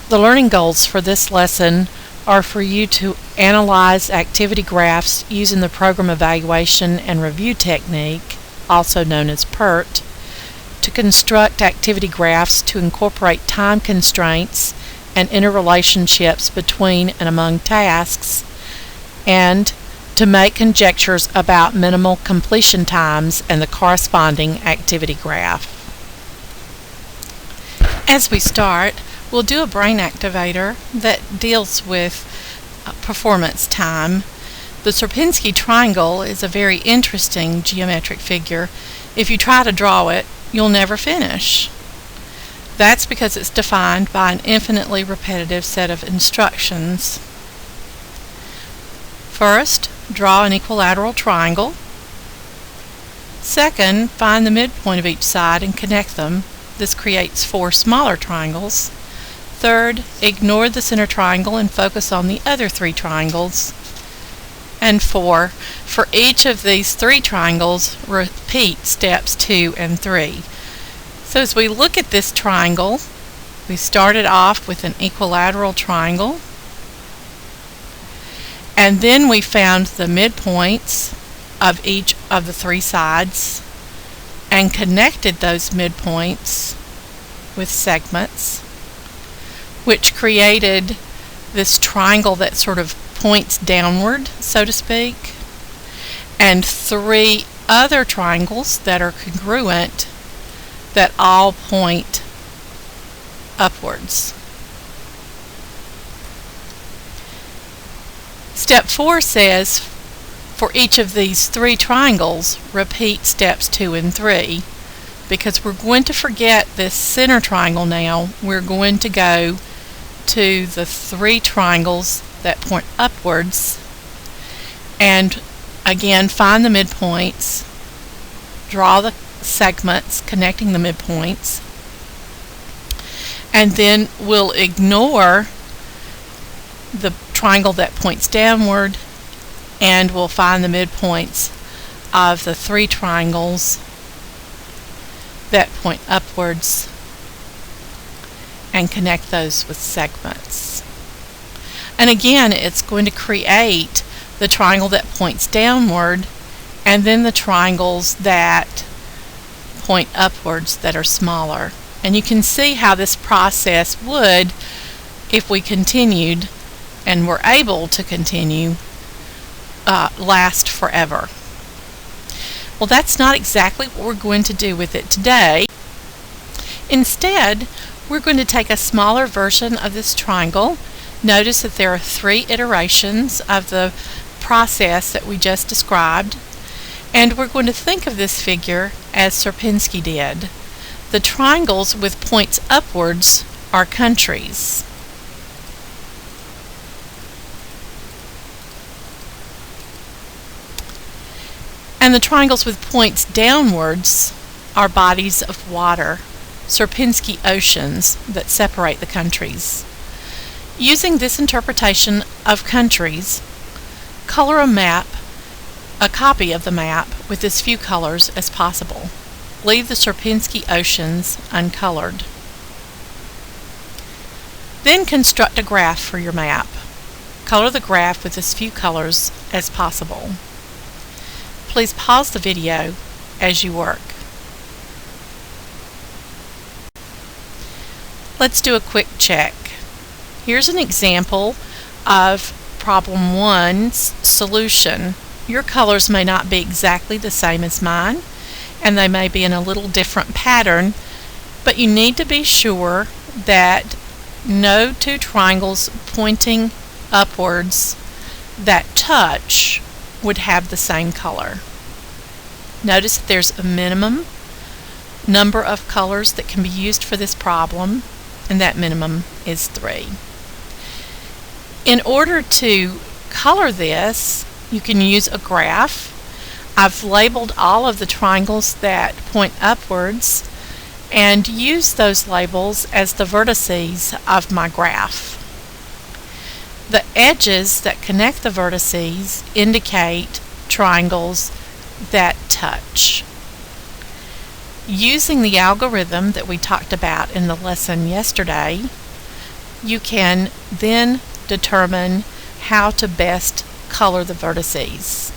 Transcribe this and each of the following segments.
The learning goals for this lesson are for you to analyze activity graphs using the program evaluation and review technique, also known as PERT, to construct activity graphs to incorporate time constraints and interrelationships between and among tasks, and to make conjectures about minimal completion times and the corresponding activity graph. As we start, we'll do a brain activator that deals with performance time. The Sierpinski triangle is a very interesting geometric figure. If you try to draw it, you'll never finish. That's because it's defined by an infinitely repetitive set of instructions. First, draw an equilateral triangle. Second, find the midpoint of each side and connect them. This creates 4 smaller triangles. Third, ignore the center triangle and focus on the other 3 triangles. And 4, for each of these 3 triangles, repeat steps 2 and 3. So as we look at this triangle, we started off with an equilateral triangle, and then we found the midpoints of each of the 3 sides and connected those midpoints with segments, which created this triangle that sort of points downward, so to speak, and 3 other triangles that are congruent that all point upwards. Step 4 says, for each of these 3 triangles, repeat steps 2 and 3. Because we're going to forget this center triangle now, we're going to go to the 3 triangles that point upwards, and again find the midpoints, draw the segments connecting the midpoints, and then we'll ignore the triangle that points downward, and we'll find the midpoints of the 3 triangles that point upwards and connect those with segments. And again, it's going to create the triangle that points downward and then the triangles that point upwards that are smaller. And you can see how this process would, if we continued and were able to continue, last forever. Well, that's not exactly what we're going to do with it today. Instead, we're going to take a smaller version of this triangle. Notice that there are 3 iterations of the process that we just described, and we're going to think of this figure as Sierpinski did. The triangles with points upwards are countries. And the triangles with points downwards are bodies of water, Sierpinski oceans that separate the countries. Using this interpretation of countries, color a copy of the map with as few colors as possible. Leave the Sierpinski oceans uncolored. Then construct a graph for your map. Color the graph with as few colors as possible. Please pause the video as you work. Let's do a quick check. Here's an example of problem 1's solution. Your colors may not be exactly the same as mine, and they may be in a little different pattern, but you need to be sure that no 2 triangles pointing upwards that touch would have the same color. Notice that there's a minimum number of colors that can be used for this problem, and that minimum is 3. In order to color this, you can use a graph. I've labeled all of the triangles that point upwards and use those labels as the vertices of my graph. The edges that connect the vertices indicate triangles that touch. Using the algorithm that we talked about in the lesson yesterday, you can then determine how to best color the vertices.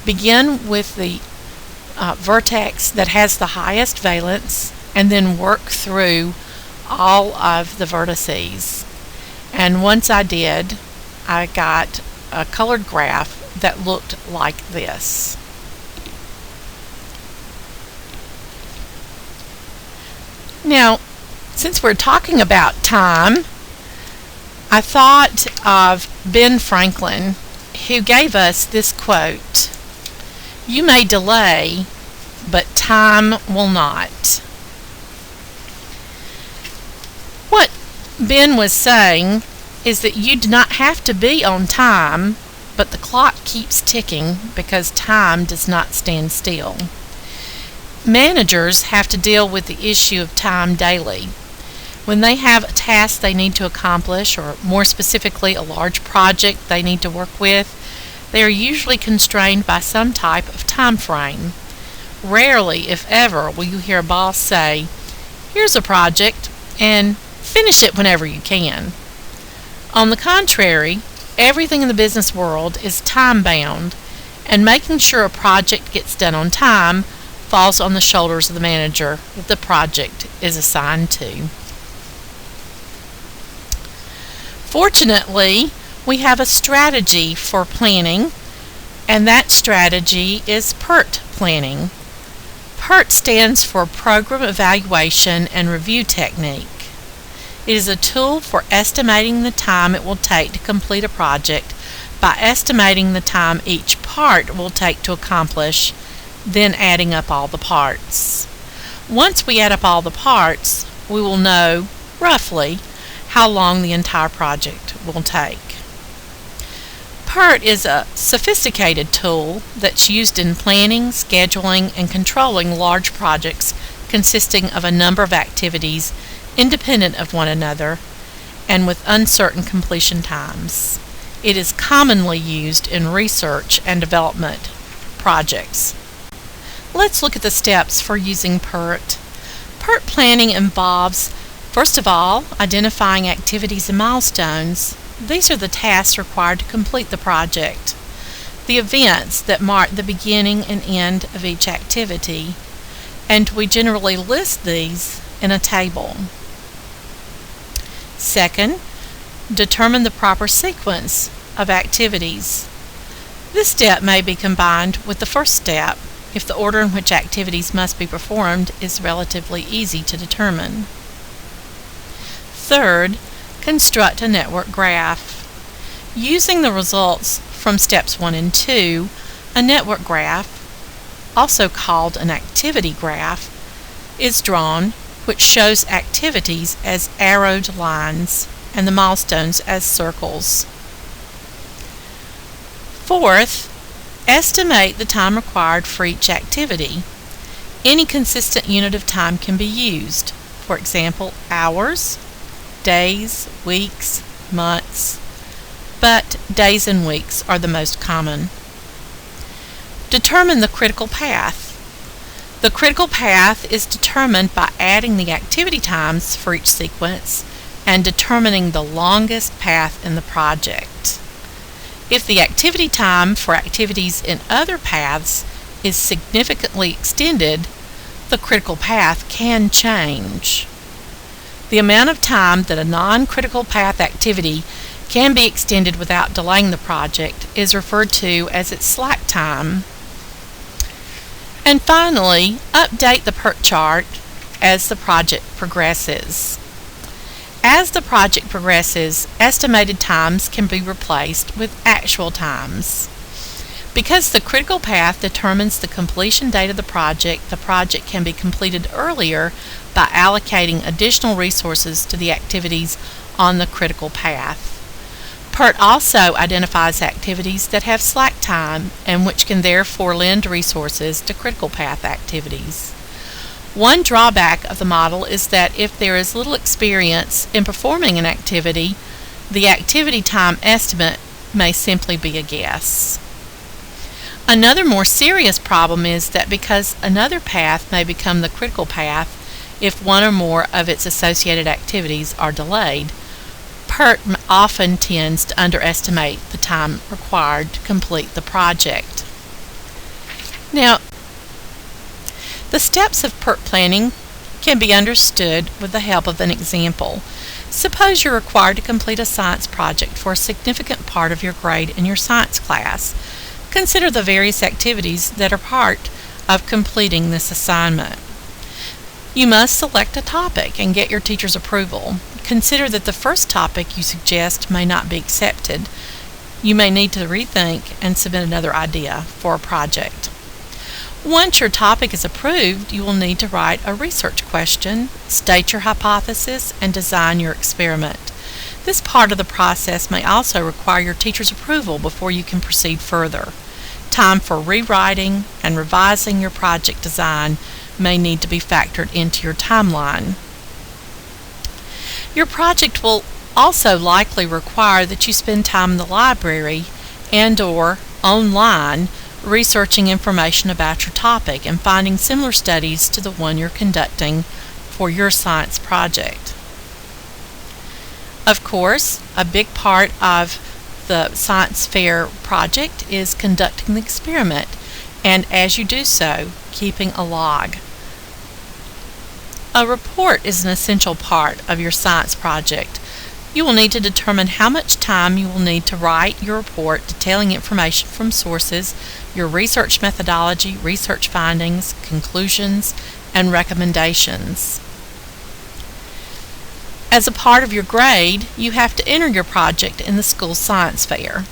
Begin with the vertex that has the highest valence and then work through all of the vertices. And once I did, I got a colored graph that looked like this. Now, since we're talking about time, I thought of Ben Franklin, who gave us this quote: "You may delay, but time will not." What Ben was saying is that you do not have to be on time, but the clock keeps ticking because time does not stand still. Managers have to deal with the issue of time daily. When they have a task they need to accomplish, or more specifically a large project they need to work with, they are usually constrained by some type of time frame. Rarely, if ever, will you hear a boss say, "Here's a project, and finish it whenever you can." On the contrary, everything in the business world is time-bound, and making sure a project gets done on time falls on the shoulders of the manager that the project is assigned to. Fortunately, we have a strategy for planning, and that strategy is PERT planning. PERT stands for Program Evaluation and Review Technique. It is a tool for estimating the time it will take to complete a project by estimating the time each part will take to accomplish, then adding up all the parts. Once we add up all the parts, we will know, roughly, how long the entire project will take. PERT is a sophisticated tool that's used in planning, scheduling, and controlling large projects consisting of a number of activities independent of one another and with uncertain completion times. It is commonly used in research and development projects. Let's look at the steps for using PERT. PERT planning involves, first of all, identifying activities and milestones. These are the tasks required to complete the project, the events that mark the beginning and end of each activity, and we generally list these in a table. Second, determine the proper sequence of activities. This step may be combined with the first step if the order in which activities must be performed is relatively easy to determine. Third, construct a network graph. Using the results from steps 1 and 2, a network graph, also called an activity graph, is drawn, which shows activities as arrowed lines and the milestones as circles. Fourth, estimate the time required for each activity. Any consistent unit of time can be used. For example, hours, days, weeks, months, but days and weeks are the most common. Determine the critical path. The critical path is determined by adding the activity times for each sequence and determining the longest path in the project. If the activity time for activities in other paths is significantly extended, the critical path can change. The amount of time that a non-critical path activity can be extended without delaying the project is referred to as its slack time. And finally, update the PERT chart as the project progresses. As the project progresses, estimated times can be replaced with actual times. Because the critical path determines the completion date of the project can be completed earlier by allocating additional resources to the activities on the critical path. PERT also identifies activities that have slack time and which can therefore lend resources to critical path activities. One drawback of the model is that if there is little experience in performing an activity, the activity time estimate may simply be a guess. Another more serious problem is that because another path may become the critical path, if one or more of its associated activities are delayed. PERT often tends to underestimate the time required to complete the project. Now, the steps of PERT planning can be understood with the help of an example. Suppose you're required to complete a science project for a significant part of your grade in your science class. Consider the various activities that are part of completing this assignment. You must select a topic and get your teacher's approval. Consider that the first topic you suggest may not be accepted. You may need to rethink and submit another idea for a project. Once your topic is approved, you will need to write a research question, state your hypothesis, and design your experiment. This part of the process may also require your teacher's approval before you can proceed further. Time for rewriting and revising your project design may need to be factored into your timeline. Your project will also likely require that you spend time in the library and/or online researching information about your topic and finding similar studies to the one you're conducting for your science project. Of course, a big part of the science fair project is conducting the experiment, and as you do so, keeping a log. A report is an essential part of your science project. You will need to determine how much time you will need to write your report detailing information from sources, your research methodology, research findings, conclusions, and recommendations. As a part of your grade, you have to enter your project in the school science fair.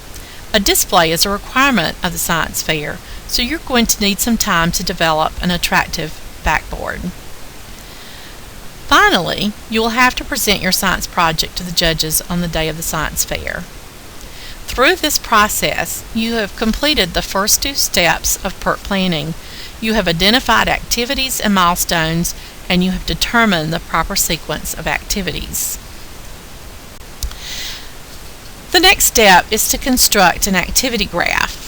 A display is a requirement of the science fair, so you're going to need some time to develop an attractive backboard. Finally, you will have to present your science project to the judges on the day of the science fair. Through this process, you have completed the first two steps of PERT planning. You have identified activities and milestones, and you have determined the proper sequence of activities. The next step is to construct an activity graph.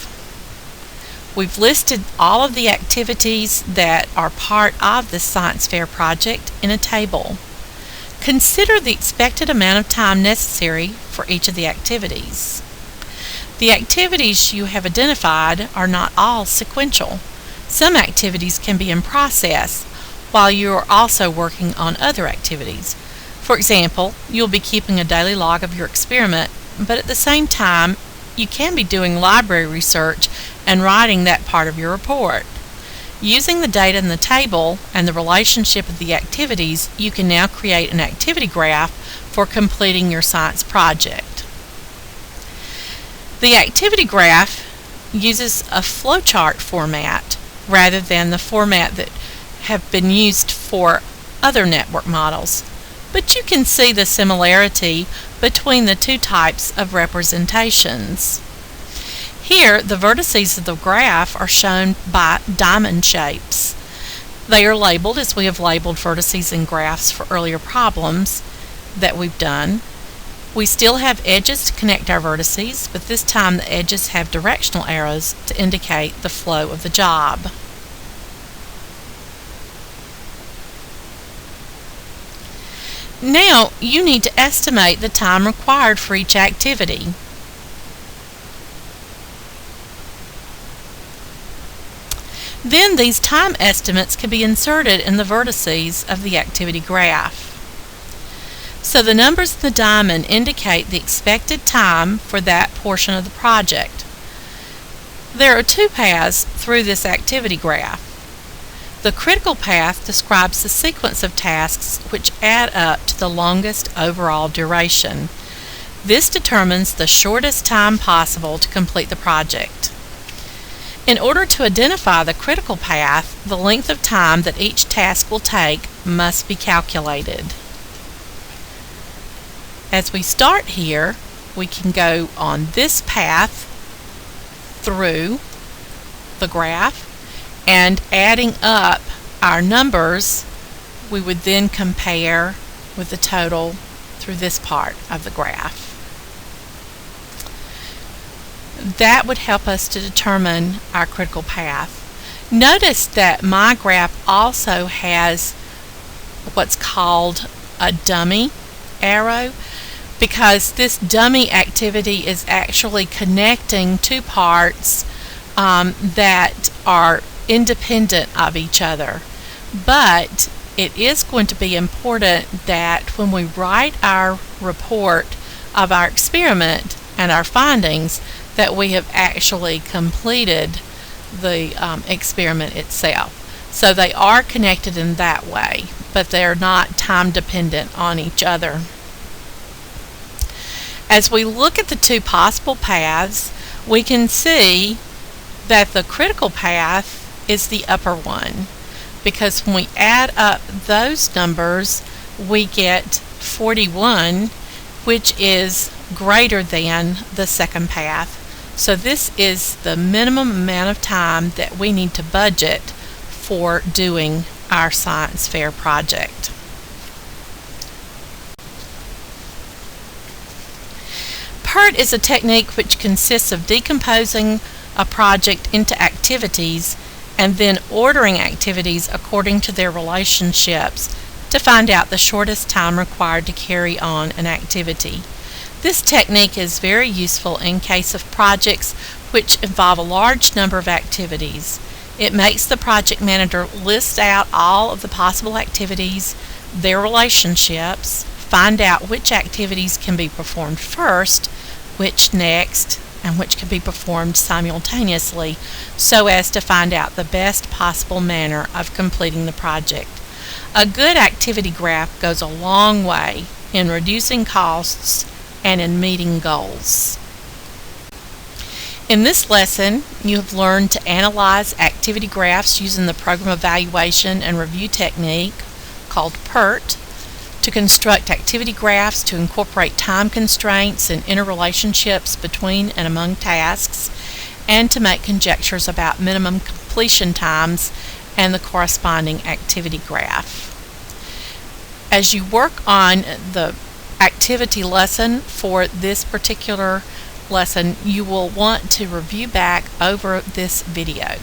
We've listed all of the activities that are part of the science fair project in a table. Consider the expected amount of time necessary for each of the activities. The activities you have identified are not all sequential. Some activities can be in process while you are also working on other activities. For example, you'll be keeping a daily log of your experiment, but at the same time, you can be doing library research and writing that part of your report. Using the data in the table and the relationship of the activities, you can now create an activity graph for completing your science project. The activity graph uses a flowchart format rather than the format that have been used for other network models. But you can see the similarity between the two types of representations. Here, the vertices of the graph are shown by diamond shapes. They are labeled as we have labeled vertices in graphs for earlier problems that we've done. We still have edges to connect our vertices, but this time the edges have directional arrows to indicate the flow of the job. Now you need to estimate the time required for each activity. Then these time estimates can be inserted in the vertices of the activity graph. So the numbers in the diamond indicate the expected time for that portion of the project. There are two paths through this activity graph. The critical path describes the sequence of tasks which add up to the longest overall duration. This determines the shortest time possible to complete the project. In order to identify the critical path, the length of time that each task will take must be calculated. As we start here, we can go on this path through the graph, and adding up our numbers, we would then compare with the total through this part of the graph. That would help us to determine our critical path. Notice that my graph also has what's called a dummy arrow, because this dummy activity is actually connecting two parts that are independent of each other. But it is going to be important that when we write our report of our experiment and our findings, that we have actually completed the experiment itself. So they are connected in that way, but they're not time dependent on each other. As we look at the two possible paths, we can see that the critical path is the upper one, because when we add up those numbers, we get 41, which is greater than the second path. So this is the minimum amount of time that we need to budget for doing our science fair project. PERT is a technique which consists of decomposing a project into activities and then ordering activities according to their relationships to find out the shortest time required to carry on an activity. This technique is very useful in case of projects which involve a large number of activities. It makes the project manager list out all of the possible activities, their relationships, find out which activities can be performed first, which next, and which can be performed simultaneously, so as to find out the best possible manner of completing the project. A good activity graph goes a long way in reducing costs and in meeting goals. In this lesson, you have learned to analyze activity graphs using the program evaluation and review technique called PERT, to construct activity graphs to incorporate time constraints and interrelationships between and among tasks, and to make conjectures about minimum completion times and the corresponding activity graph. As you work on the activity lesson for this particular lesson, you will want to review back over this video.